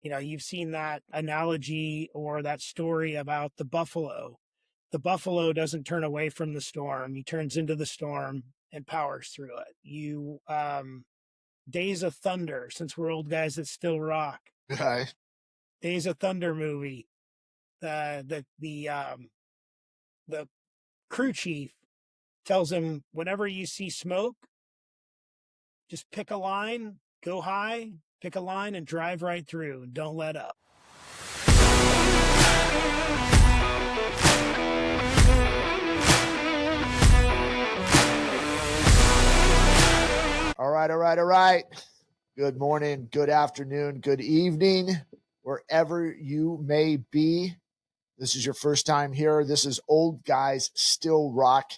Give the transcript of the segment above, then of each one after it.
You've seen that analogy or that story about the buffalo. The buffalo doesn't turn away from the storm. He turns into the storm and powers through it. Days of Thunder, since we're old guys that still rock. Right. Days of Thunder movie. The crew chief tells him, whenever you see smoke, just pick a line, go high, pick a line, and drive right through. And don't let up. All right. Good morning, good afternoon, good evening, wherever you may be. This is your first time here. This is Old Guys Still Rock,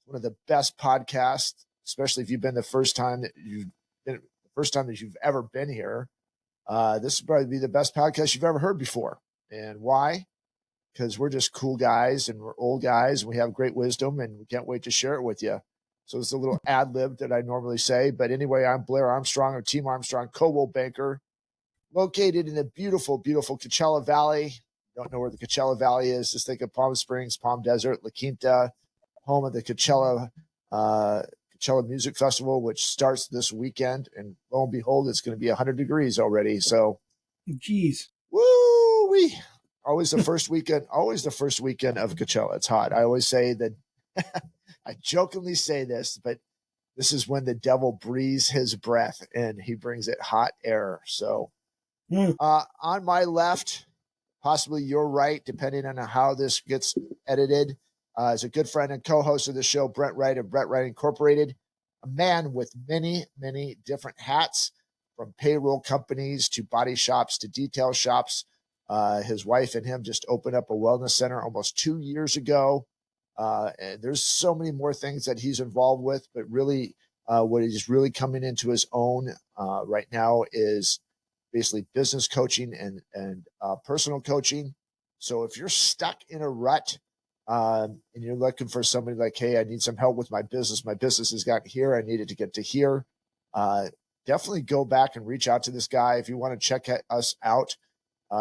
one of the best podcasts, especially if you've been the first time that you've ever been here. This will probably be the best podcast you've ever heard before. And why? Because we're just cool guys and we're old guys and we have great wisdom and we can't wait to share it with you. So it's a little ad lib that I normally say. But anyway, I'm Blair Armstrong of Team Armstrong, Coldwell Banker, located in the beautiful, beautiful Coachella Valley. Don't know where the Coachella Valley is. Just think of Palm Springs, Palm Desert, La Quinta, home of the Coachella Music Festival, which starts this weekend. And lo and behold, it's going to be 100 degrees already. So, Jeez. woo-wee. Always the first weekend of Coachella. It's hot. I always say that I jokingly say this, but this is when the devil breathes his breath and he brings it hot air. So on my left, possibly your right, depending on how this gets edited, is a good friend and co-host of the show, Brent Wright of Brent Wright Incorporated, a man with many, many different hats, from payroll companies to body shops to detail shops. His wife and him just opened up a wellness center almost 2 years ago. And there's so many more things that he's involved with, but really what he's really coming into his own right now is basically business coaching and personal coaching. So if you're stuck in a rut and you're looking for somebody like, hey, I need some help with my business has gotten here, I needed to get to here, definitely go back and reach out to this guy. If you want to check us out,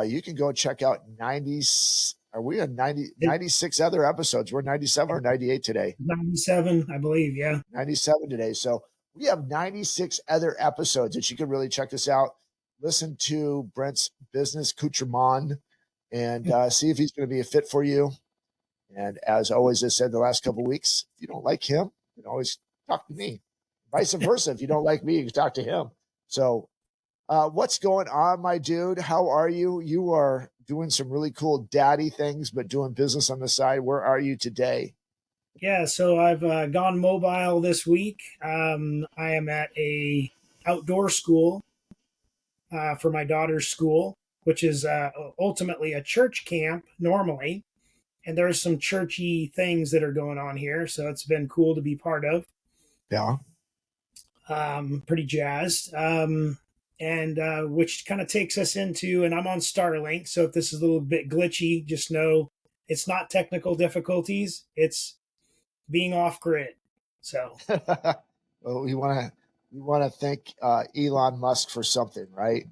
you can go check out 96 other episodes. We're 97 or 98 today. 97, I believe. Yeah. 97 today. So we have 96 other episodes that you can really check this out. Listen to Brent's business accoutrement and see if he's going to be a fit for you. And as always, I said the last couple of weeks, if you don't like him, you can always talk to me. Vice versa. If you don't like me, you can talk to him. So what's going on, my dude? How are you? You are doing some really cool daddy things, but doing business on the side. Where are you today? Yeah, so I've gone mobile this week. I am at a outdoor school for my daughter's school, which is ultimately a church camp normally. And there's some churchy things that are going on here, so it's been cool to be part of. Yeah. Pretty jazzed. And which kind of takes us into, and I'm on Starlink, so if this is a little bit glitchy, just know it's not technical difficulties, it's being off grid. So well, we want to thank Elon Musk for something, right?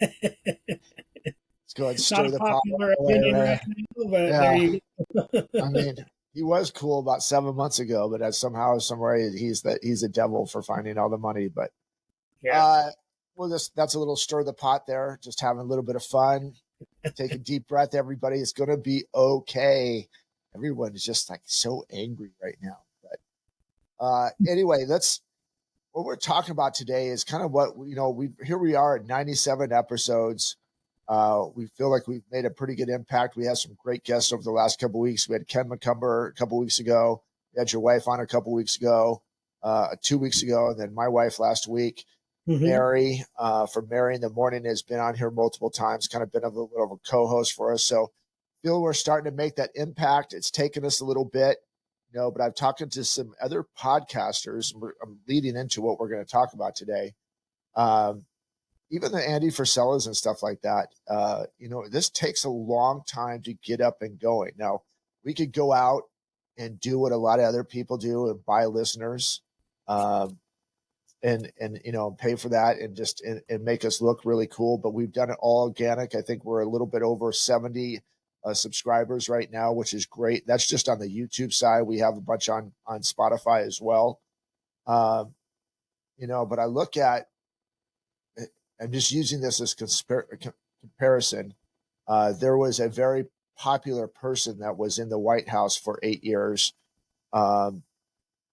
Let's go ahead and stir the pot. Popular opinion right now, but there you go. I mean, he was cool about 7 months ago, but somehow, somewhere, he's a devil for finding all the money. But yeah. That's a little stir the pot there, just having a little bit of fun. Take a deep breath, everybody. It's going to be okay. Everyone is just like so angry right now. But anyway, what we're talking about today is kind of what, here we are at 97 episodes. We feel like we've made a pretty good impact. We had some great guests over the last couple of weeks. We had Ken McCumber a couple of weeks ago. We had your wife on a couple of weeks ago, 2 weeks ago, and then my wife last week. Mm-hmm. Mary from Mary in the Morning has been on here multiple times, kind of been a little bit of a co-host for us. So I feel we're starting to make that impact. It's taken us a little bit, but I've talked to some other podcasters. I'm leading into what we're going to talk about today. Even the Andy Frisellas and stuff like that. This takes a long time to get up and going. Now, we could go out and do what a lot of other people do and buy listeners. and pay for that and just and make us look really cool. But we've done it all organic. I think we're a little bit over 70 subscribers right now, which is great. That's just on the YouTube side. We have a bunch on Spotify as well. But I look at, I'm just using this as comparison. There was a very popular person that was in the White House for 8 years, and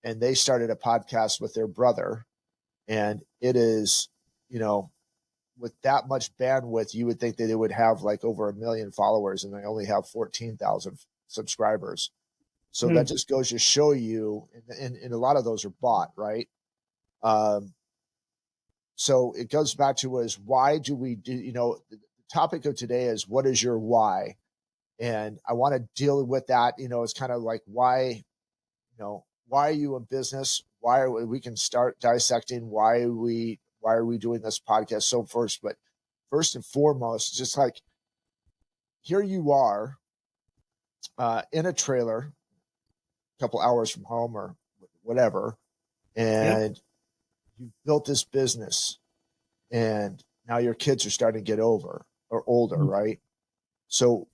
they started a podcast with their brother. And it is, with that much bandwidth, you would think that it would have like over 1 million followers, and they only have 14,000 subscribers. So that just goes to show you, and a lot of those are bought, right? So it goes back to is why do we do, the topic of today is what is your why? And I want to deal with that, it's kind of like why are you in business? We can start dissecting why are we doing this podcast. So first and foremost, just like here you are in a trailer, a couple hours from home or whatever, and you built this business, and now your kids are starting to get older, right? So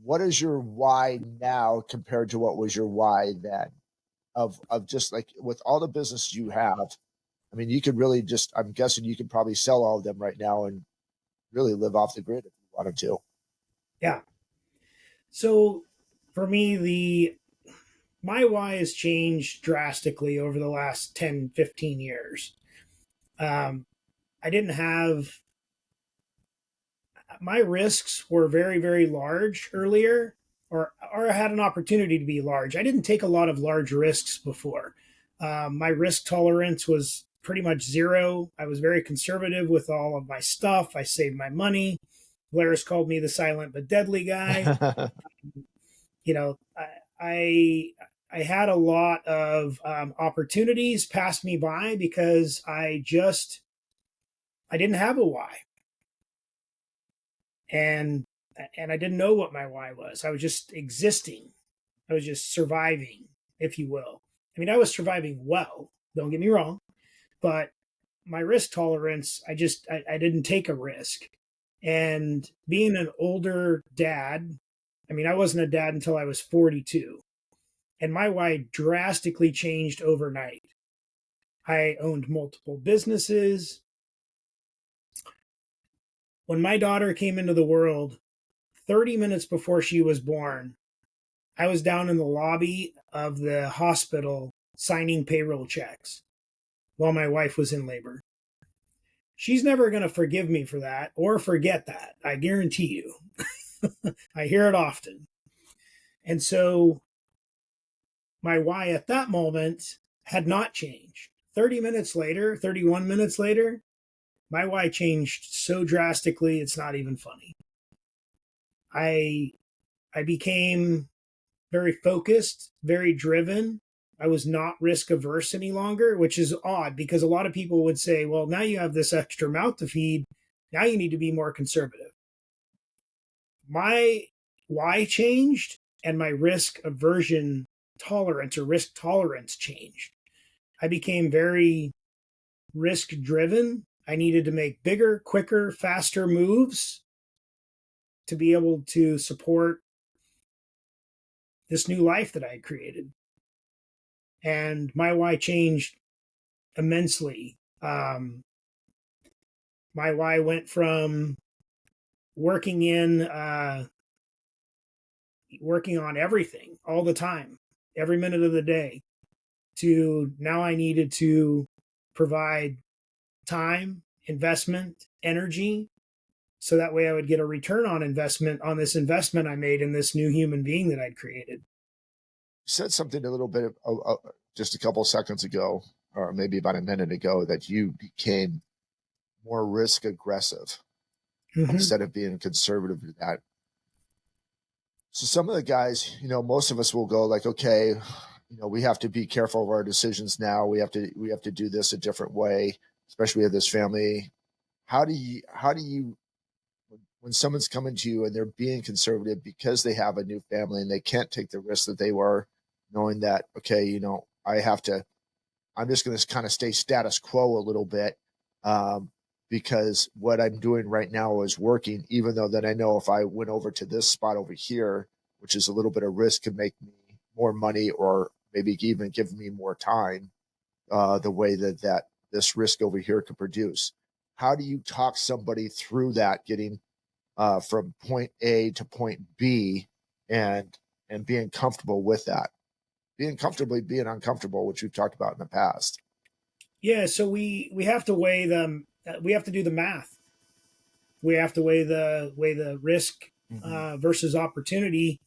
what is your why now compared to what was your why then? Of just like with all the business you have, I mean, you could really just, I'm guessing you could probably sell all of them right now and really live off the grid if you wanted to. Yeah. So for me, my why has changed drastically over the last 10, 15 years. I didn't have, my risks were very, very large earlier, or I had an opportunity to be large. I didn't take a lot of large risks before. My risk tolerance was pretty much zero. I was very conservative with all of my stuff. I saved my money. Blair's called me the silent but deadly guy. I had a lot of opportunities pass me by because I didn't have a why, and I didn't know what my why was. I was just existing. I was just surviving, if you will. I mean, I was surviving well. Don't get me wrong, but my risk tolerance, I didn't take a risk. And being an older dad, I mean, I wasn't a dad until I was 42. And my why drastically changed overnight. I owned multiple businesses. When my daughter came into the world, 30 minutes before she was born, I was down in the lobby of the hospital signing payroll checks while my wife was in labor. She's never going to forgive me for that or forget that. I guarantee you. I hear it often. And so my why at that moment had not changed. 30 minutes later, 31 minutes later, my why changed so drastically, it's not even funny. I became very focused, very driven. I was not risk averse any longer, which is odd because a lot of people would say, well, now you have this extra mouth to feed. Now you need to be more conservative. My why changed and my risk aversion tolerance or risk tolerance changed. I became very risk driven. I needed to make bigger, quicker, faster moves to be able to support this new life that I had created. And my why changed immensely. My why went from working working on everything all the time, every minute of the day, to now I needed to provide time, investment, energy, so that way I would get a return on investment on this investment I made in this new human being that I'd created. You said something a little bit just a couple of seconds ago, or maybe about a minute ago, that you became more risk aggressive instead of being conservative with that. So some of the guys, most of us will go like, okay, we have to be careful of our decisions now. We have to do this a different way, especially with this family. How do you, when someone's coming to you and they're being conservative because they have a new family and they can't take the risk that they were, knowing that, okay, I have to I'm just going to kind of stay status quo a little bit, because what I'm doing right now is working, even though that I know if I went over to this spot over here, which is a little bit of risk, could make me more money or maybe even give me more time, the way that this risk over here could produce. How do you talk somebody through that, getting from point A to point B, and being comfortable with that, being comfortably being uncomfortable, which we've talked about in the past? Yeah, so we have to weigh them. We have to do the math. We have to weigh the risk Mm-hmm. versus opportunity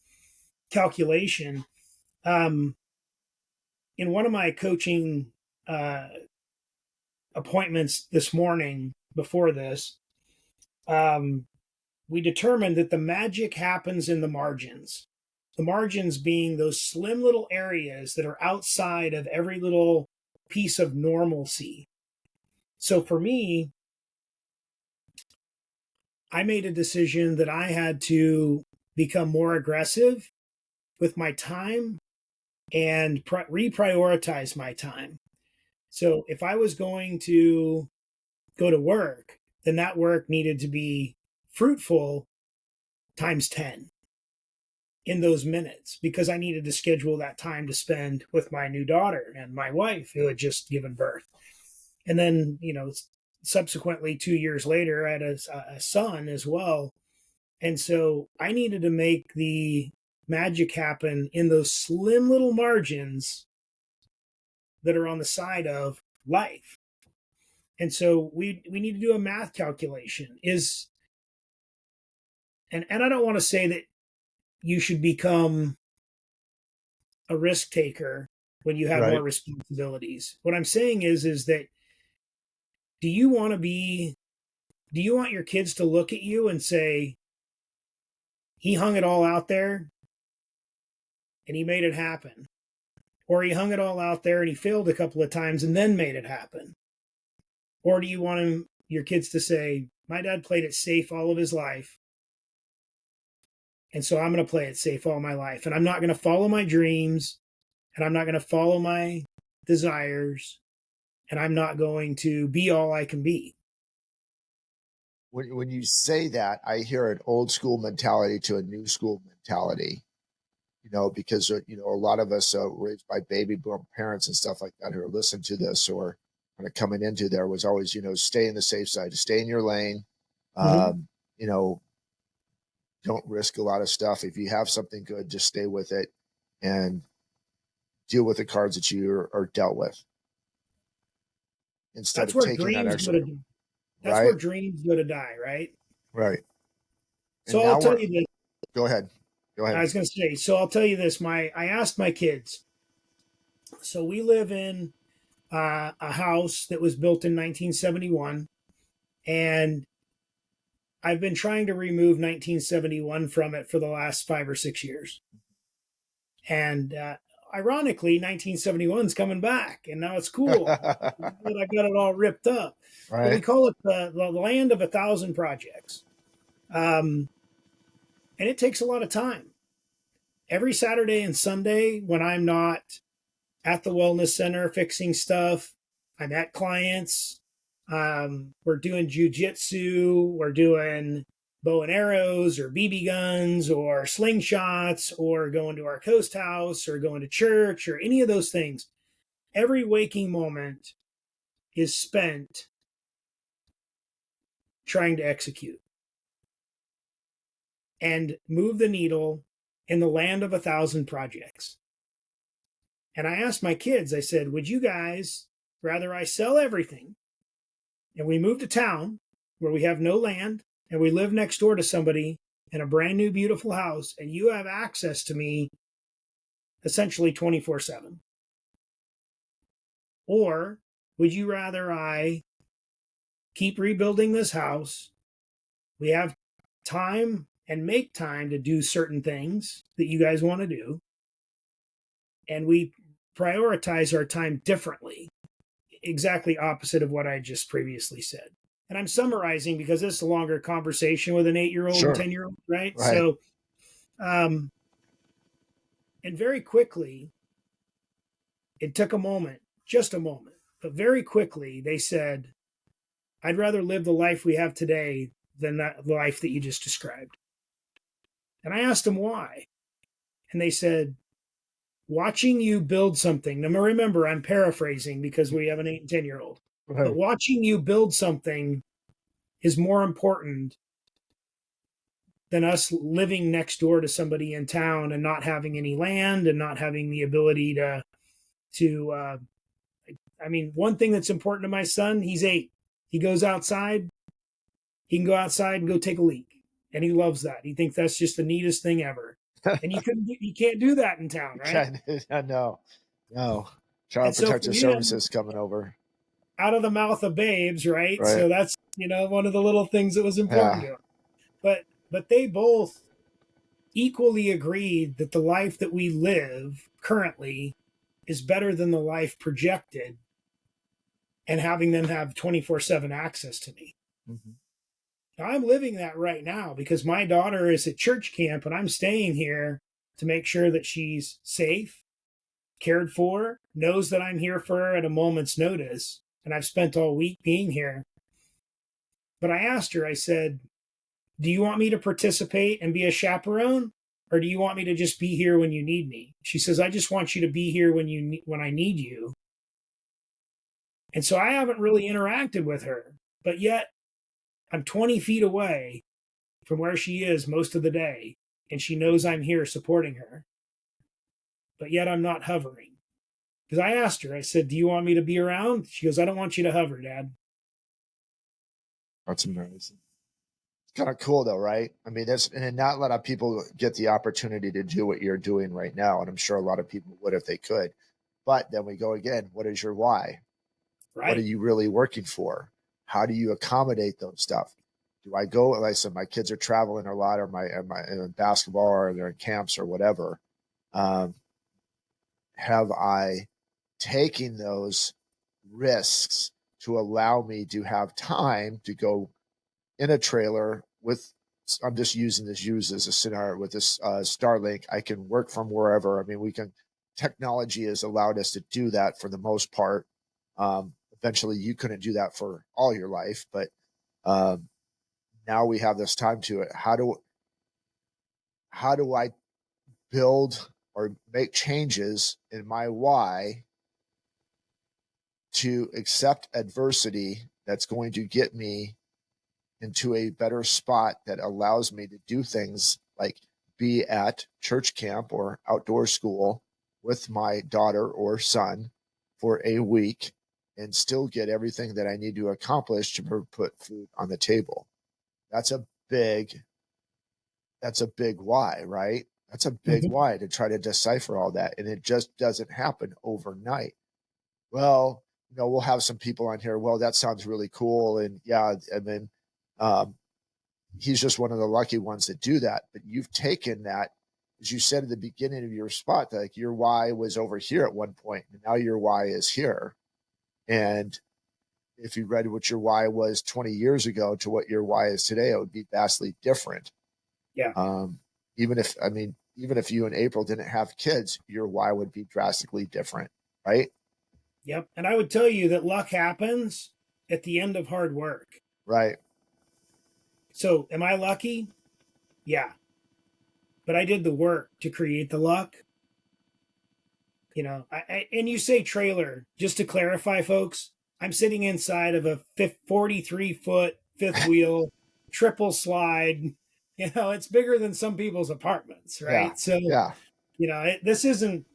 calculation. Um, in one of my coaching uh, appointments this morning, before this, um, we determined that the magic happens in the margins. The margins being those slim little areas that are outside of every little piece of normalcy. So for me, I made a decision that I had to become more aggressive with my time and reprioritize my time. So if I was going to go to work, then that work needed to be fruitful times 10 in those minutes, because I needed to schedule that time to spend with my new daughter and my wife who had just given birth. And then, subsequently 2 years later, I had a son as well. And so I needed to make the magic happen in those slim little margins that are on the side of life. And so we need to do a math calculation. And I don't want to say that you should become a risk taker when you have more Right. responsibilities. What I'm saying is that do you want to be do you want your kids to look at you and say, he hung it all out there and he made it happen? Or he hung it all out there and he failed a couple of times and then made it happen? Or do you want your kids to say, my dad played it safe all of his life, and so I'm going to play it safe all my life, and I'm not going to follow my dreams, and I'm not going to follow my desires, and I'm not going to be all I can be? When you say that, I hear an old school mentality to a new school mentality. Because a lot of us raised by baby boom parents and stuff like that who are listening to this, or kind of coming into there, was always, stay in the safe side, stay in your lane. Mm-hmm. Um, you know, don't risk a lot of stuff. If you have something good, just stay with it and deal with the cards that you are dealt with, instead That's of where taking that dreams go extra. to. That's where Right. dreams go to die, right? Right. So And I'll now tell we're, you this. go ahead. Go I ahead. was going to say. So I'll tell you this. I asked my kids. So we live in a house that was built in 1971, and I've been trying to remove 1971 from it for the last 5 or 6 years. And ironically, 1971 is coming back, and now it's cool. I got it all ripped up. But we Right. call it the land of 1,000 projects. Um, and it takes a lot of time. Every Saturday and Sunday, when I'm not at the wellness center fixing stuff, I'm at clients. We're doing jujitsu, we're doing bow and arrows or BB guns or slingshots or going to our coast house or going to church or any of those things. Every waking moment is spent trying to execute and move the needle in the land of 1,000 projects. And I asked my kids, I said, would you guys rather I sell everything and we move to town where we have no land and we live next door to somebody in a brand new, beautiful house, and you have access to me essentially 24/7? Or would you rather I keep rebuilding this house? We have time and make time to do certain things that you guys want to do, and we prioritize our time differently, exactly opposite of what I just previously said. And I'm summarizing because this is a longer conversation with an 8-year-old and Sure. 10-year-old, right? Right. So, and very quickly, it took a moment just a moment. But very quickly, they said, I'd rather live the life we have today than that life that you just described. And I asked them why. And they said, watching you build something. Now, remember, I'm paraphrasing because we have an 8 and 10-year-old. But Right. watching you build something is more important than us living next door to somebody in town and not having any land and not having the ability to I mean, one thing that's important to my son, he's 8. He goes outside, he can go outside and go take a leak. And he loves that. He thinks that's just the neatest thing ever. And you can't do that in town, right? No, no. And Child so for Protective him, Services coming over. out of the mouth of babes, right? Right. So that's, one of the little things that was important Yeah. to him. But they both equally agreed that the life that we live currently is better than the life projected and having them have 24/7 access to me. Mhm. Now, I'm living that right now because my daughter is at church camp and I'm staying here to make sure that she's safe, cared for, knows that I'm here for her at a moment's notice. And I've spent all week being here. But I asked her, I said, do you want me to participate and be a chaperone? Or do you want me to just be here when you need me? She says, I just want you to be here when I need you. And so I haven't really interacted with her, but yet I'm 20 feet away from where she is most of the day, and she knows I'm here supporting her. But yet I'm not hovering. Because I asked her, I said, do you want me to be around? She goes, I don't want you to hover, Dad. That's amazing. It's kind of cool though, right? I mean, and not a lot of people get the opportunity to do what you're doing right now. And I'm sure a lot of people would if they could. But then we go again. What is your why? What are Right. you really working for? How do you accommodate those stuff? Do I go? Like I said, my kids are traveling a lot, or my in basketball, or they're in camps, or whatever. Um, have I taken those risks to allow me to have time to go in a trailer with? I'm just using this as a scenario with this Starlink. I can work from wherever. I mean, we can. Technology has allowed us to do that for the most part. Eventually, you couldn't do that for all your life, but um, now we have this time to it. How do I build or make changes in my why to accept adversity that's going to get me into a better spot that allows me to do things like be at church camp or outdoor school with my daughter or son for a week and still get everything that I need to accomplish to put food on the table. That's a big that's a big why, right? That's a big Mm-hmm. why to try to decipher all that. And it just doesn't happen overnight. Well, we'll have some people on here. Well, that sounds really cool. And yeah, and then um, he's just one of the lucky ones that do that. But you've taken that, as you said at the beginning of your spot, that like your why was over here at one point, and now your why is here. And if you read what your why was 20 years ago to what your why is today, it would be vastly different. Yeah. Um, even if you and April didn't have kids, your why would be drastically different, right? Yep. And I would tell you that luck happens at the end of hard work. Right. So am I lucky? Yeah. But I did the work to create the luck. And you say trailer, just to clarify, folks, I'm sitting inside of a 43-foot fifth wheel triple slide. It's bigger than some people's apartments, Yeah. right? So, Yeah. this isn't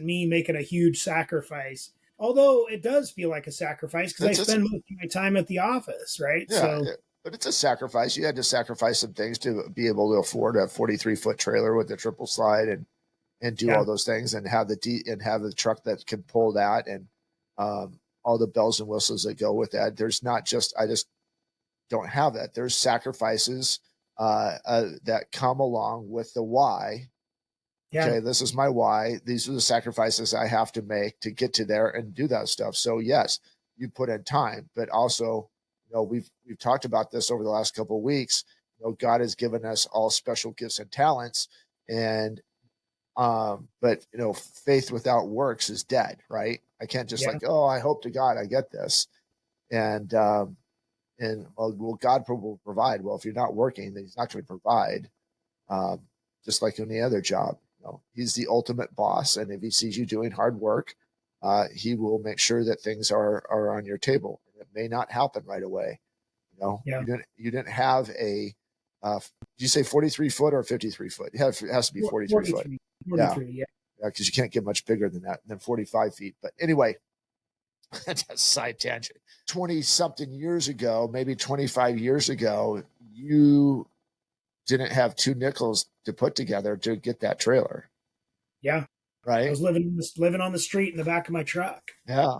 me making a huge sacrifice. Although it does feel like a sacrifice because I It's just, spend most of my time at the office, right? yeah. So, But it's a sacrifice. You had to sacrifice some things to be able to afford a 43-foot trailer with a triple slide and do yeah, all those things and have have the truck that can pull that and all the bells and whistles that go with that. There's not just I just don't have that. There's sacrifices that come along with the why. yeah, Okay, this is my why. These are the sacrifices I have to make to get to there and do that stuff. So yes, you put in time, but also, we've talked about this over the last couple of weeks. God has given us all special gifts and talents, and But faith without works is dead, right? I can't just Yeah. like, oh, I hope to God I get this. And well, God will provide. Well, if you're not working, then he's not going to provide. Um, just like any other job, he's the ultimate boss. And if he sees you doing hard work, he will make sure that things are on your table. It may not happen right away. Yeah. You didn't have a, did you say 43 foot or 53 foot? It has to be 43 foot. 43. Yeah. 43. Yeah. Because you can't get much bigger than that, than 45 feet. But anyway, that's a side tangent. 20 something years ago, maybe 25 years ago, you didn't have two nickels to put together to get that trailer. Yeah. I Right. was living on the street in the back of my truck. Yeah.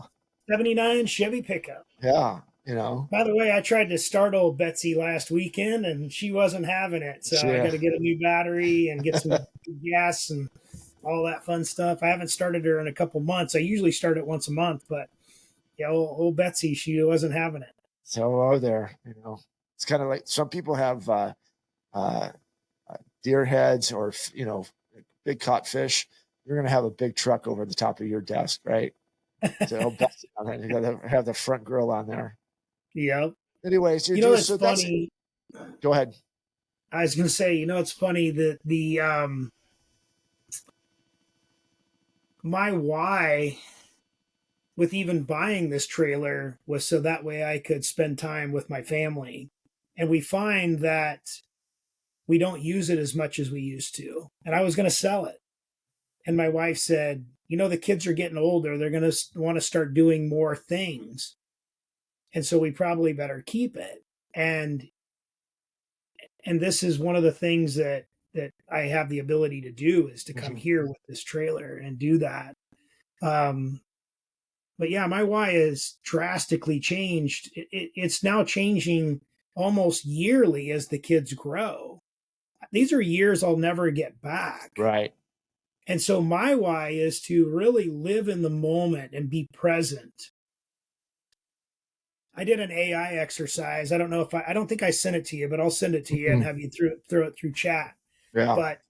79 Chevy pickup. Yeah. By the way, I tried to start old Betsy last weekend and she wasn't having it. So I Yeah. got to get a new battery and get some gas and all that fun stuff. I haven't started her in a couple months. I usually start it once a month, but yeah, old Betsy, she wasn't having it. So there, it's kind of like some people have uh, deer heads or, big caught fish. You're going to have a big truck over the top of your desk, right? So you got to have the front grill on there. Yep. Anyways, It's so funny. Go ahead. I was going to say, it's funny that my why with even buying this trailer was so that way I could spend time with my family. And we find that we don't use it as much as we used to. And I was going to sell it. And my wife said, the kids are getting older. They're going to want to start doing more things. And so we probably better keep it. And this is one of the things that I have the ability to do is to come here with this trailer and do that. But yeah, my why is drastically changed. It's now changing almost yearly as the kids grow. These are years I'll never get back. Right. And so my why is to really live in the moment and be present. I did an AI exercise. I don't know if I don't think I sent it to you, but I'll send it to you and have you throw it through chat. Yeah. But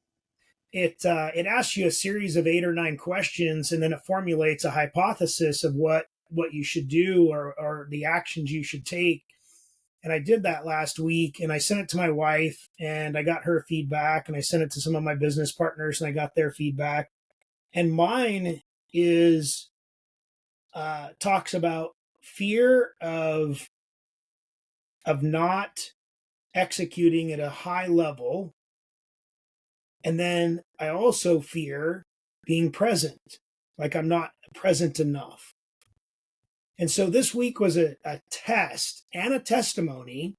it asks you a series of 8 or 9 questions, and then it formulates a hypothesis of what you should do or the actions you should take. And I did that last week, and I sent it to my wife, and I got her feedback, and I sent it to some of my business partners, and I got their feedback. And mine is talks about fear of not executing at a high level. And then I also fear being present, like I'm not present enough. And so this week was a test and a testimony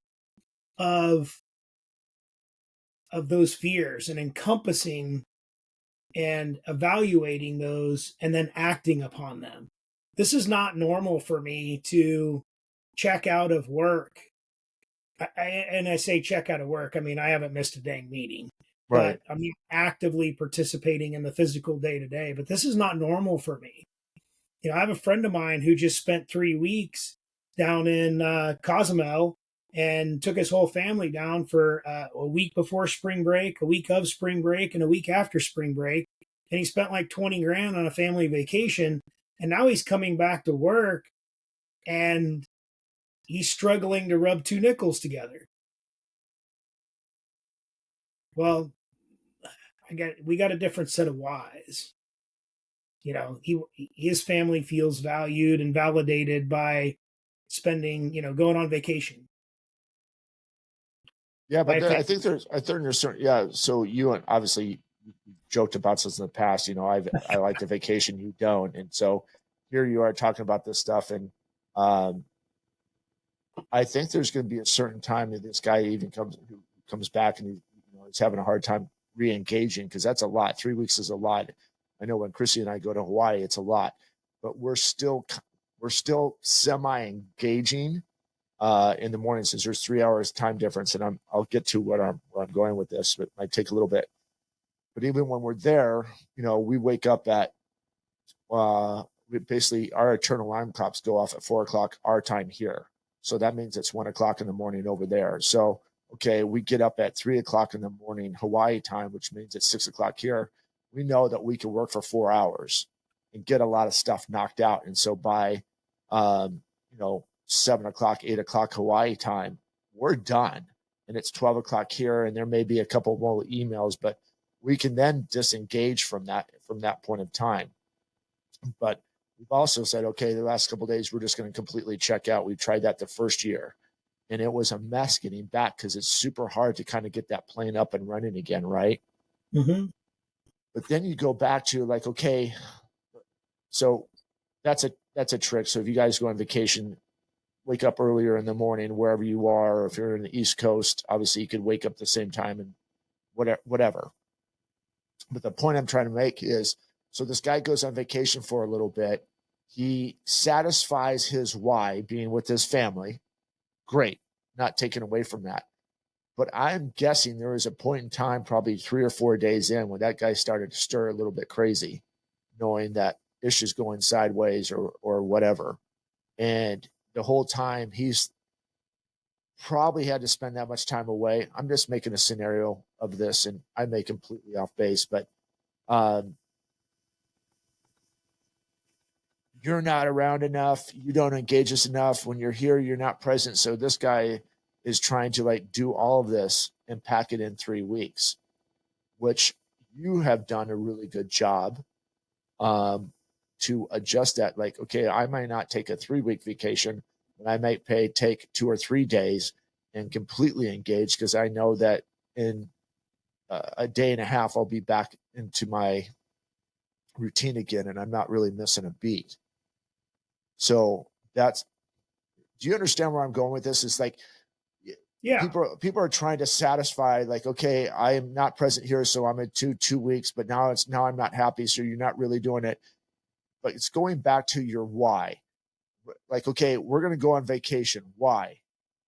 of those fears and encompassing and evaluating those and then acting upon them. This is not normal for me to check out of work. And I say check out of work, I mean, I haven't missed a dang meeting, Right. but I'm actively participating in the physical day to day. But this is not normal for me. I have a friend of mine who just spent 3 weeks down in Cozumel and took his whole family down for a week before spring break, a week of spring break, and a week after spring break. And he spent like 20 grand on a family vacation. And now he's coming back to work and he's struggling to rub 2 nickels together. Well, we got a different set of whys. His family feels valued and validated by spending, going on vacation. Yeah, but I think there's certain, yeah. So you and obviously you joked about this in the past. I like the vacation, you don't, and so here you are talking about this stuff, and I think there's going to be a certain time that this guy even comes back and he's having a hard time re-engaging because that's a lot. 3 weeks is a lot. I know when Chrissy and I go to Hawaii, it's a lot, but we're still semi-engaging in the morning since there's 3 hours time difference, and I'll get to where I'm going with this, but it might take a little bit. But even when we're there, we wake up at basically our eternal alarm clocks go off at 4:00 our time here, so that means it's 1:00 in the morning over there. So okay, we get up at 3:00 in the morning Hawaii time, which means it's 6:00 here. we know that we can work for 4 hours and get a lot of stuff knocked out. And so by, 7 o'clock, 8 o'clock Hawaii time, we're done. And it's 12 o'clock here, and there may be a couple more emails, but we can then disengage from that point of time. But we've also said, okay, the last couple of days, we're just going to completely check out. We tried that the first year, and it was a mess getting back because it's super hard to kind of get that plane up and running again, right? Mm-hmm. But then you go back to like, okay, so that's a trick. So if you guys go on vacation, wake up earlier in the morning wherever you are. Or if you're in the East Coast, obviously you could wake up the same time and whatever. But the point I'm trying to make is, so this guy goes on vacation for a little bit. He satisfies his why, being with his family. Great, not taken away from that. But I'm guessing there was a point in time, probably 3 or 4 days in, when that guy started to stir a little bit crazy, knowing that issues going sideways or whatever. And the whole time he's probably had to spend that much time away. I'm just making a scenario of this, and I may completely off base, but um, you're not around enough. You don't engage us enough. When you're here, you're not present. So this guy is trying to like do all of this and pack it in 3 weeks, which you have done a really good job to adjust that. Like, okay, I might not take a 3 week vacation, but I might take 2 or 3 days and completely engage because I know that in a day and a half, I'll be back into my routine again and I'm not really missing a beat. So that's, do you understand where I'm going with this? It's like, Yeah. people are trying to satisfy like, okay, I am not present here, so I'm in 2 weeks, but now I'm not happy, so you're not really doing it. But it's going back to your why. Like, okay, we're going to go on vacation. Why?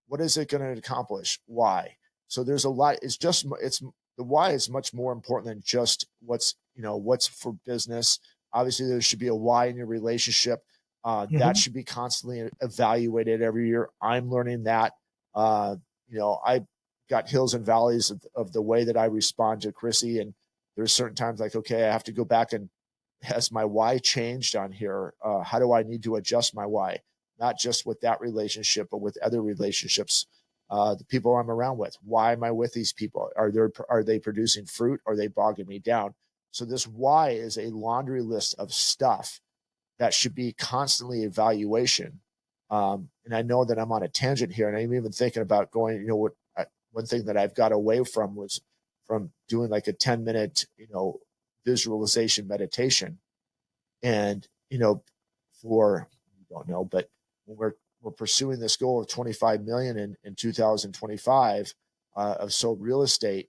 What is it going to accomplish? Why? So there's a lot. It's the why is much more important than just what's for business. Obviously, there should be a why in your relationship. That Mm-hmm. should be constantly evaluated every year. I'm learning that. I got hills and valleys of the way that I respond to Chrissy, and there's certain times like, okay, I have to go back and has my why changed on here? How do I need to adjust my why? Not just with that relationship, but with other relationships, the people I'm around with. Why am I with these people? Are they producing fruit? Are they bogging me down? So this why is a laundry list of stuff that should be constantly evaluation. And I know that I'm on a tangent here, and I'm even thinking about going. One thing that I've got away from was from doing like a 10-minute, visualization meditation. And, for, you don't know, but when we're pursuing this goal of 25 million in 2025 of sold real estate,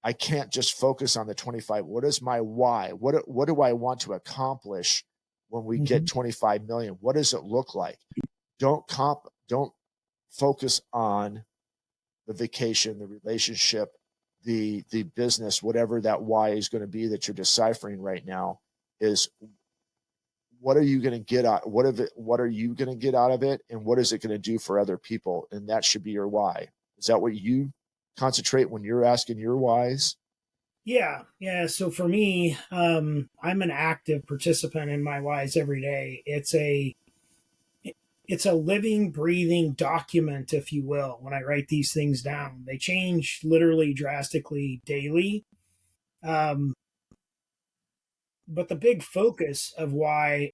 I can't just focus on the 25. What is my why? What do I want to accomplish when we Mm-hmm. get 25 million? What does it look like? Don't focus on the vacation, the relationship, the business, whatever that why is going to be that you're deciphering right now. Is what are you going to get out? What are you going to get out of it, and what is it going to do for other people? And that should be your why. Is that what you concentrate when you're asking your whys? Yeah. So for me, I'm an active participant in my whys every day. It's a living, breathing document, if you will, when I write these things down. They change literally drastically daily. Um, but the big focus of my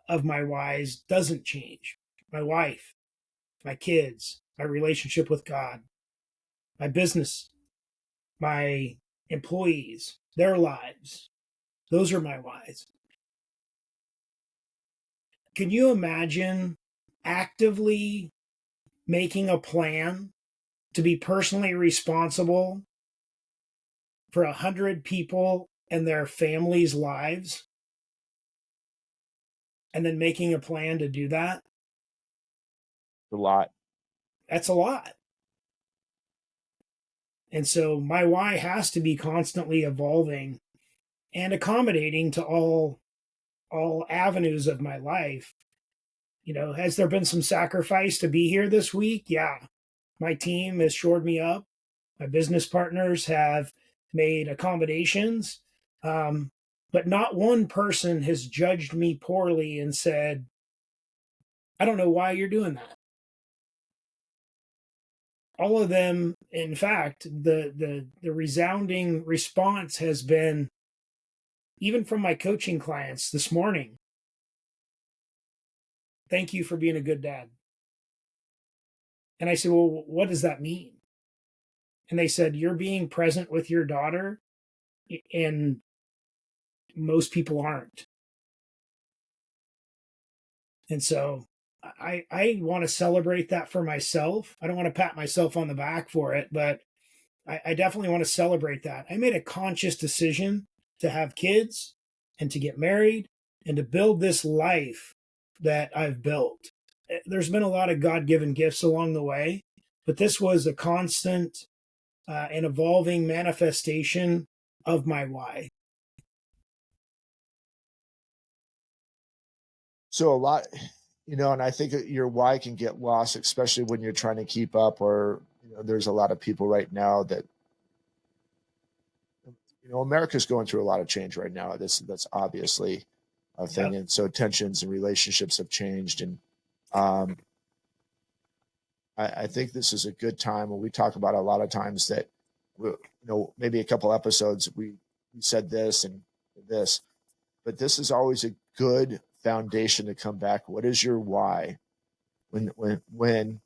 whys doesn't change. My wife, my kids, my relationship with God, my business, my employees, their lives. Those are my whys. Can you imagine actively making a plan to be personally responsible for 100 people and their families' lives, and then making a plan to do that? A lot. That's a lot. And so my why has to be constantly evolving and accommodating to all avenues of my life. Has there been some sacrifice to be here this week? Yeah. My team has shored me up. My business partners have made accommodations. But not one person has judged me poorly and said, I don't know why you're doing that. All of them, in fact, the resounding response has been, even from my coaching clients this morning, thank you for being a good dad. And I said, well, what does that mean? And they said, you're being present with your daughter, and most people aren't. And so I want to celebrate that for myself. I don't want to pat myself on the back for it, but I definitely want to celebrate that. I made a conscious decision to have kids and to get married and to build this life that I've built. There's been a lot of God given gifts along the way, but this was a constant and evolving manifestation of my why. So a lot, and I think your why can get lost, especially when you're trying to keep up, or there's a lot of people right now that America's going through a lot of change right now. That's obviously a thing, Yep. and so tensions and relationships have changed, and um, I think this is a good time when we talk about a lot of times that maybe a couple episodes we said this and this, but this is always a good foundation to come back. What is your why? When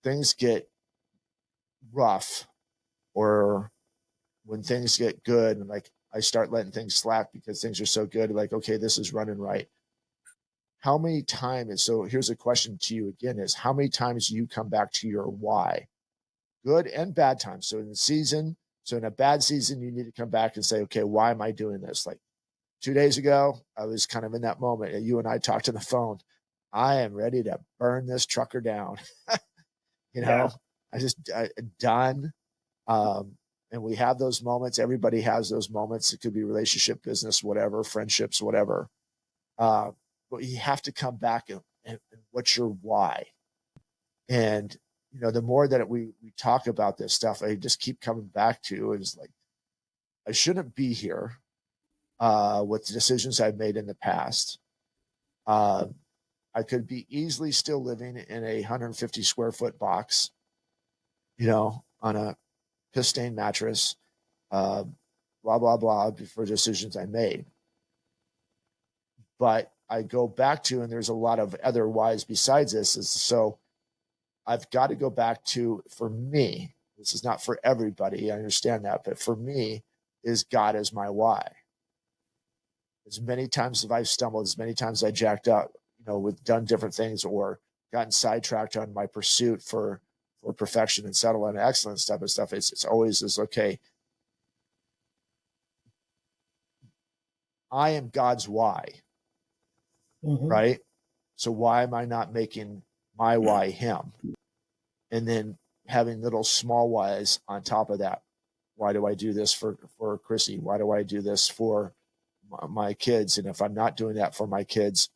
things get rough, or when things get good, and like I start letting things slack because things are so good, like, okay, this is running right. How many times, so here's a question to you again, is how many times do you come back to your why? Good and bad times. So in a bad season, you need to come back and say, okay, why am I doing this? Like 2 days ago, I was kind of in that moment. You and I talked on the phone. I am ready to burn this trucker down. you Yeah. know, done. And we have those moments. Everybody has those moments. It could be relationship, business, whatever, friendships, whatever. Uh, but you have to come back and what's your why? And the more that we talk about this stuff, I just keep coming back to is like, I shouldn't be here with the decisions I've made in the past. Uh, I could be easily still living in a 150 square foot box, on a piss stained mattress, uh, blah, blah, blah, for decisions I made. But I go back to, and there's a lot of other whys besides this, is so I've got to go back to, for me, this is not for everybody, I understand that, but for me, is God as my why. As many times as I've stumbled, as many times I jacked up, with done different things or gotten sidetracked on my pursuit for perfection and settle and excellence type of stuff. It's always this, okay, I am God's why, Mm-hmm. right? So why am I not making my why him? And then having little small whys on top of that. Why do I do this for Chrissy? Why do I do this for my kids? And if I'm not doing that for my kids,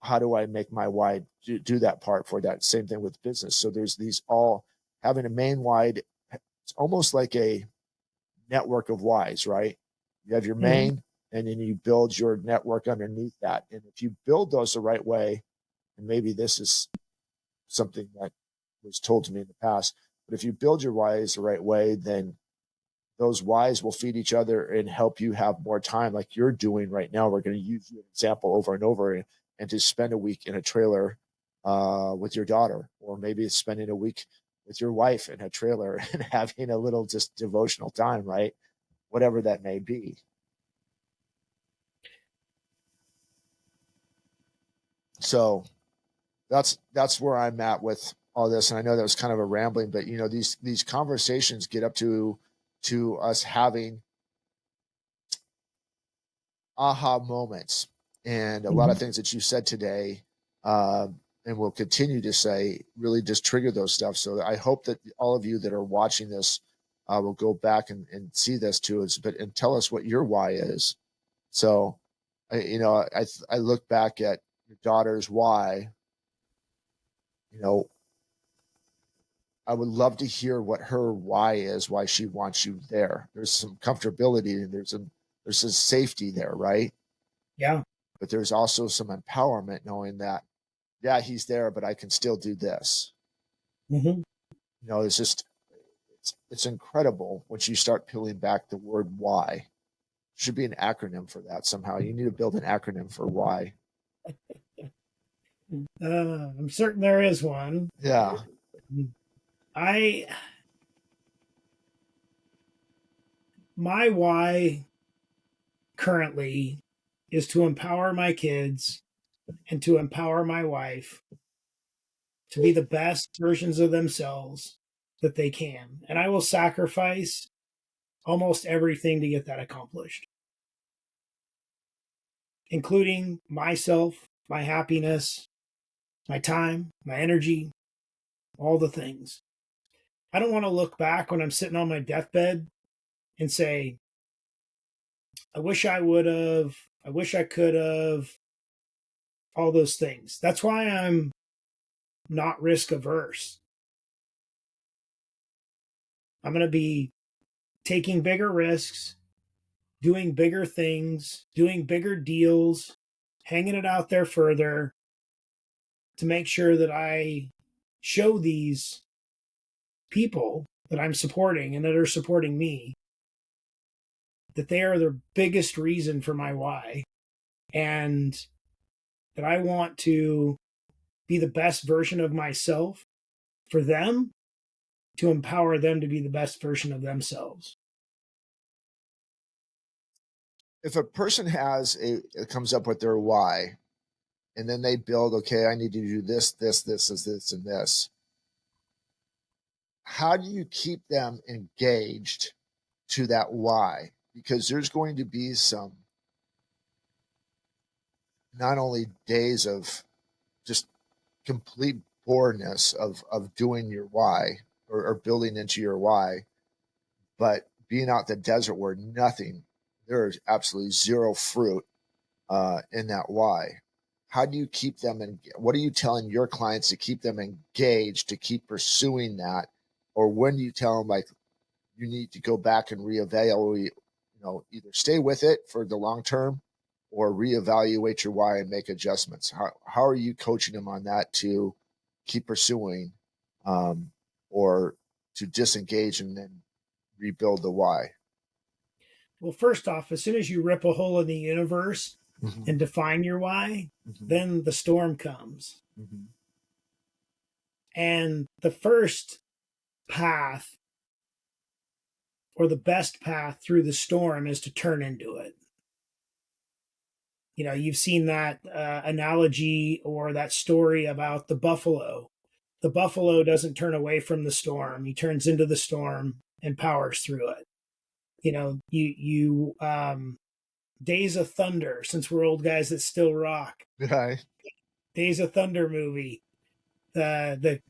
how do I make my why do that part for that? Same thing with business. So there's these all having a main wide. It's almost like a network of whys, right? You have your Mm-hmm. main, and then you build your network underneath that. And if you build those the right way, and maybe this is something that was told to me in the past, but if you build your whys the right way, then those whys will feed each other and help you have more time, like you're doing right now. We're going to use you an example over and over, and to spend a week in a trailer with your daughter, or maybe it's spending a week with your wife in a trailer and having a little just devotional time, right? Whatever that may be. So that's where I'm at with all this. And I know that was kind of a rambling, but these conversations get up to us having aha moments, and a lot Mm-hmm. of things that you said today, uh, and will continue to say, really just trigger those stuff. So I hope that all of you that are watching this will go back and see this too, and tell us what your why is. So, I look back at your daughter's why. You know, I would love to hear what her why is, why she wants you there. There's some comfortability, and there's a safety there, right? Yeah. But there's also some empowerment knowing that, yeah, he's there, but I can still do this. Mm-hmm. It's just, it's incredible once you start peeling back the word why. Should be an acronym for that somehow. You need to build an acronym for why. I'm certain there is one. Yeah. I my why currently is to empower my kids and to empower my wife to be the best versions of themselves that they can. And I will sacrifice almost everything to get that accomplished, including myself, my happiness, my time, my energy, all the things. I don't want to look back when I'm sitting on my deathbed and say, I wish I would have, I wish I could have, all those things. That's why I'm not risk averse. I'm going to be taking bigger risks, doing bigger things, doing bigger deals, hanging it out there further to make sure that I show these people that I'm supporting and that are supporting me that they are the biggest reason for my why, and that I want to be the best version of myself for them to empower them to be the best version of themselves. If a person comes up with their why, and then they build, okay, I need to do this, and this. How do you keep them engaged to that why? Because there's going to be some, not only days of just complete boredness of doing your why, or building into your why, but being out in the desert where there is absolutely zero fruit in that why. How do you keep them in? What are you telling your clients to keep them engaged, to keep pursuing that? Or when do you tell them, like, you need to go back and reevaluate, either stay with it for the long term or reevaluate your why and make adjustments? How are you coaching them on that to keep pursuing, or to disengage and then rebuild the why? Well, first off, as soon as you rip a hole in the universe Mm-hmm. and define your why, Mm-hmm. then the storm comes. Mm-hmm. And the first path or the best path through the storm is to turn into it. You've seen that analogy or that story about the buffalo. The buffalo doesn't turn away from the storm; he turns into the storm and powers through it. Days of Thunder. Since we're old guys that still rock, Right. Days of Thunder movie. The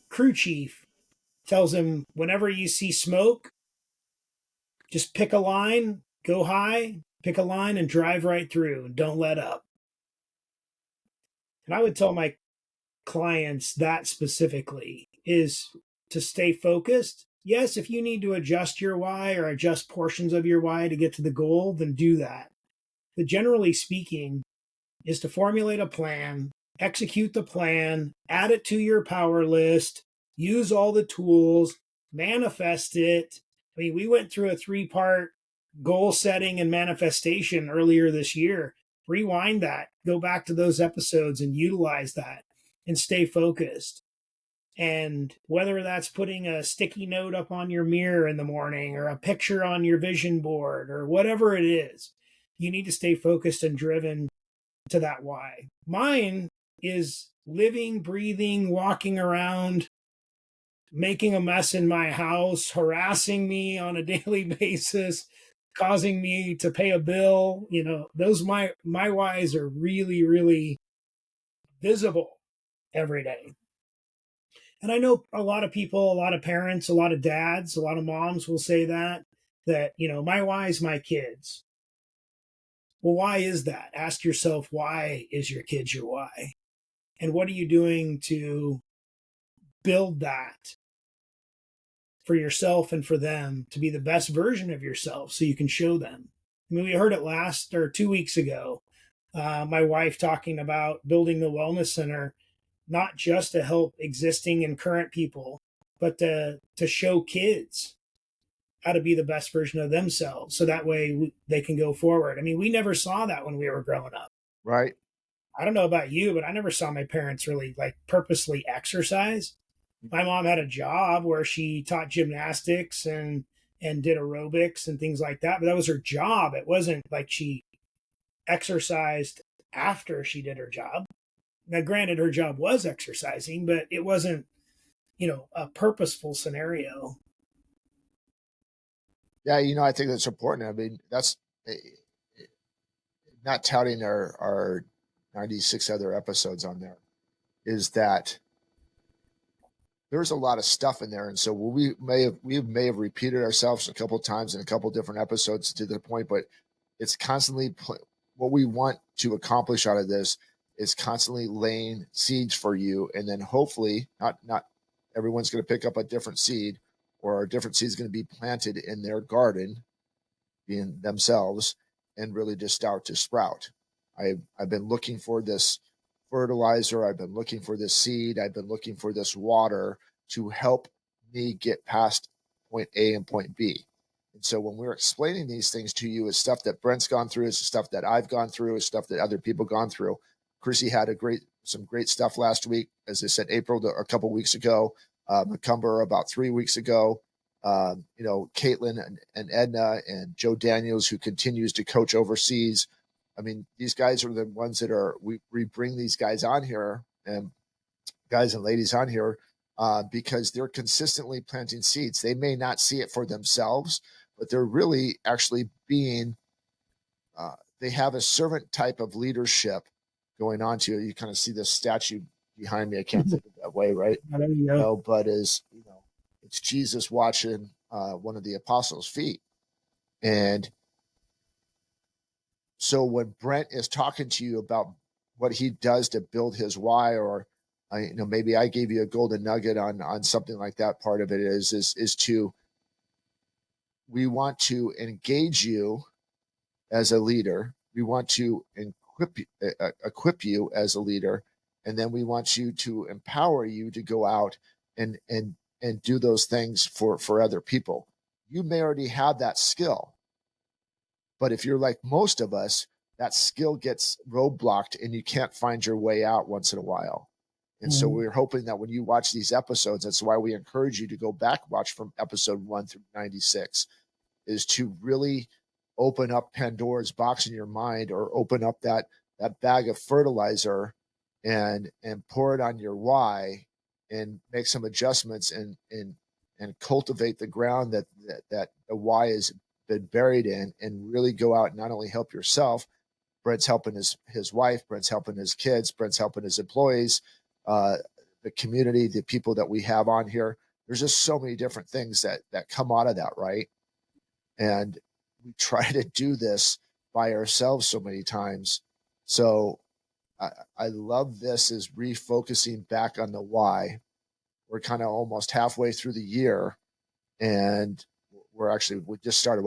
crew chief tells him, whenever you see smoke, just pick a line, go high, pick a line, and drive right through, and don't let up. And I would tell my clients that specifically is to stay focused. Yes, if you need to adjust your why or adjust portions of your why to get to the goal, then do that. But generally speaking, is to formulate a plan, execute the plan, add it to your power list, use all the tools, manifest it. I mean, we went through a 3-part goal setting and manifestation earlier this year. Rewind that, go back to those episodes and utilize that and stay focused. And whether that's putting a sticky note up on your mirror in the morning or a picture on your vision board or whatever it is, you need to stay focused and driven to that why. Mine is living, breathing, walking around, making a mess in my house, harassing me on a daily basis, causing me to pay a bill. Those my whys are really, really visible every day. And I know a lot of people, a lot of parents, a lot of dads, a lot of moms will say that, my why is my kids. Well, why is that? Ask yourself, why is your kids your why? And what are you doing to build that for yourself and for them to be the best version of yourself so you can show them. I mean, we heard it last or 2 weeks ago. My wife talking about building the wellness center, not just to help existing and current people, but to show kids how to be the best version of themselves so that way they can go forward. I mean, we never saw that when we were growing up. Right. I don't know about you, but I never saw my parents really like purposely exercise. My mom had a job where she taught gymnastics and did aerobics and things like that, but that was her job. It wasn't like she exercised after she did her job. Now, granted, her job was exercising, but it wasn't, a purposeful scenario. Yeah, I think that's important. I mean, that's not touting our 96 other episodes on there, is that there's a lot of stuff in there, and so we may have repeated ourselves a couple times in a couple different episodes to the point, but it's constantly what we want to accomplish out of this is constantly laying seeds for you, and then hopefully not everyone's going to pick up a different seed, or a different seed is going to be planted in their garden, being themselves, and really just start to sprout. I've been looking for this fertilizer. I've been looking for this seed. I've been looking for this water to help me get past point A and point B. And so when we're explaining these things to you, it's stuff that Brent's gone through, it's stuff that I've gone through, it's stuff that other people gone through. Chrissy had some great stuff last week. As I said, April a couple weeks ago, McCumber about 3 weeks ago. Caitlin and Edna and Joe Daniels, who continues to coach overseas. I mean, these guys are the ones that we bring these guys on here, and guys and ladies on here, because they're consistently planting seeds. They may not see it for themselves, but they're really actually they have a servant type of leadership going on to you. You kind of see this statue behind me. I can't think of that way, right? There you go. But it's Jesus watching one of the apostles' feet. And so when Brent is talking to you about what he does to build his why, or maybe I gave you a golden nugget on something like that, part of it is to, we want to engage you as a leader. We want to equip you as a leader, and then we want you to empower you to go out and do those things for other people. You may already have that skill, but if you're like most of us, that skill gets roadblocked and you can't find your way out once in a while. And so we're hoping that when you watch these episodes, that's why we encourage you to go back, watch from episode 1 through 96, is to really open up Pandora's box in your mind, or open up that bag of fertilizer and pour it on your why, and make some adjustments, and cultivate the ground that the why has been buried in, and really go out and not only help yourself. Brent's helping his wife, Brent's helping his kids, Brent's helping his employees, the community, the people that we have on here. There's just so many different things that come out of that, right? And we try to do this by ourselves so many times. So I love this, is refocusing back on the why. We're kind of almost halfway through the year, and we just started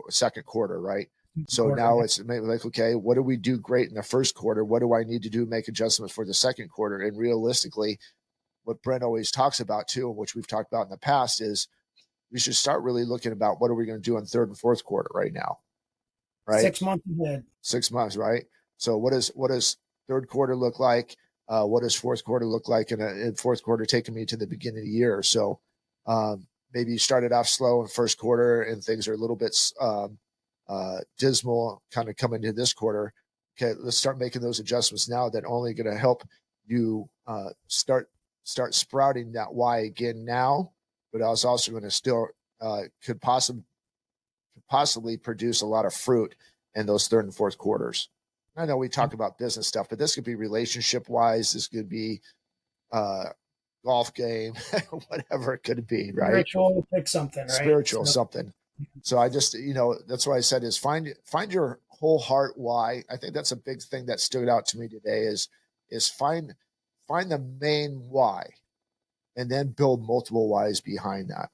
second quarter, right? So now it's maybe like, okay, what do we do great in the first quarter? What do I need to do, make adjustments for the second quarter? And realistically, what Brent always talks about too, which we've talked about in the past, is we should start really looking about what are we going to do in third and fourth quarter right now, right? 6 months ahead. 6 months, right? So what does third quarter look like? What does fourth quarter look like? And fourth quarter taking me to the beginning of the year. So maybe you started off slow in first quarter and things are a little bit dismal kind of coming into this quarter. Okay, let's start making those adjustments now that only going to help you start sprouting that why again now, but I was also going to still could possibly produce a lot of fruit in those third and fourth quarters. I know we talk about business stuff, but this could be relationship wise. This could be golf game, whatever it could be, right? Spiritual, pick something, right? Spiritual, something. So I just, that's what I said is find your whole heart why. I think that's a big thing that stood out to me today is find the main why, and then build multiple whys behind that.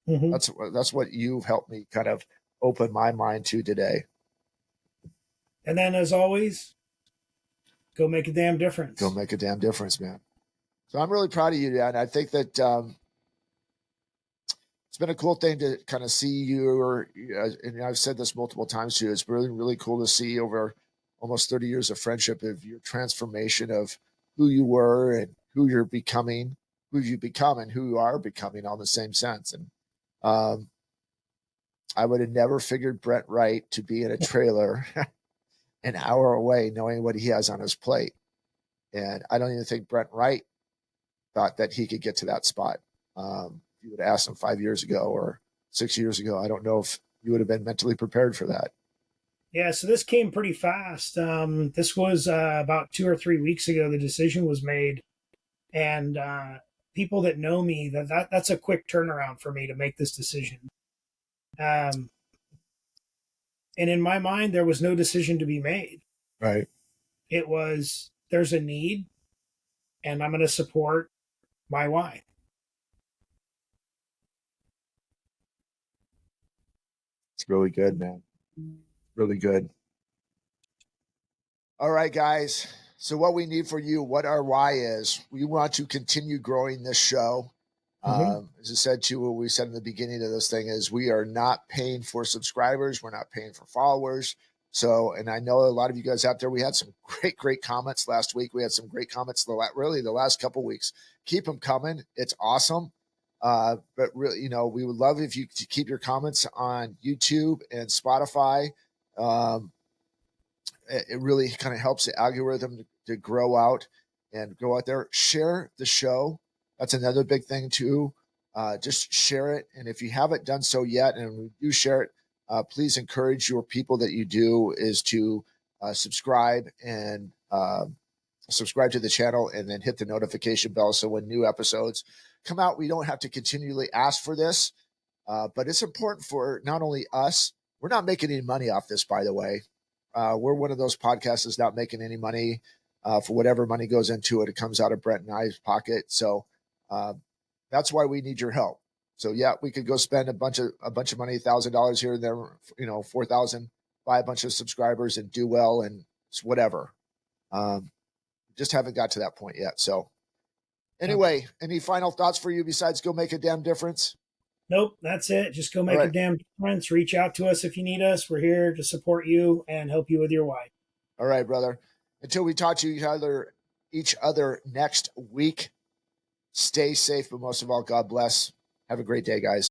Mm-hmm. That's what you've helped me kind of open my mind to today. And then, as always, go make a damn Go difference. make a damn difference, man. So I'm really proud of you, Dan. I think that it's been a cool thing to kind of see you, and I've said this multiple times to you. It's really, really cool to see over almost 30 years of friendship of your transformation of who you were and who you're becoming, who you become and who you are becoming all in the same sense. And um, I would have never figured Brent Wright to be in a trailer an hour away, knowing what he has on his plate. And I don't even think Brent Wright thought that he could get to that spot. If you would have asked him 5 years ago or 6 years ago, I don't know if you would have been mentally prepared for that. Yeah, so this came pretty fast. This was about 2 or 3 weeks ago. The decision was made, and people that know me, that's a quick turnaround for me to make this decision. Um, and in my mind, there was no decision to be made. Right. It was there's a need, and I'm going to support my why. It's really good, man. Really good. All right, guys. So what we need for you, what our why is, we want to continue growing this show. Mm-hmm. As I said to you, what we said in the beginning of this thing is we are not paying for subscribers. We're not paying for followers. So, and I know a lot of you guys out there, we had some great comments last week. We had some great comments really the last couple of weeks. Keep them coming. It's awesome. But really, we would love if you keep your comments on YouTube and Spotify. It really kind of helps the algorithm to grow out and go out there. Share the show. That's another big thing too. Just share it. And if you haven't done so yet, and we do share it, please encourage your people that you do is to subscribe and subscribe to the channel and then hit the notification bell. So when new episodes come out, we don't have to continually ask for this. But it's important for not only us, we're not making any money off this, by the way. We're one of those podcasts that's not making any money. For whatever money goes into it, it comes out of Brent and I's pocket. So that's why we need your help. So yeah, we could go spend a bunch of money, $1,000 here and there, 4,000, buy a bunch of subscribers and do well and it's whatever. Just haven't got to that point yet. So anyway, any final thoughts for you besides go make a damn difference? Nope, that's it. Just go make a damn difference. Reach out to us if you need us. We're here to support you and help you with your why. All right, brother. Until we talk to each other next week, stay safe, but most of all, God bless. Have a great day, guys.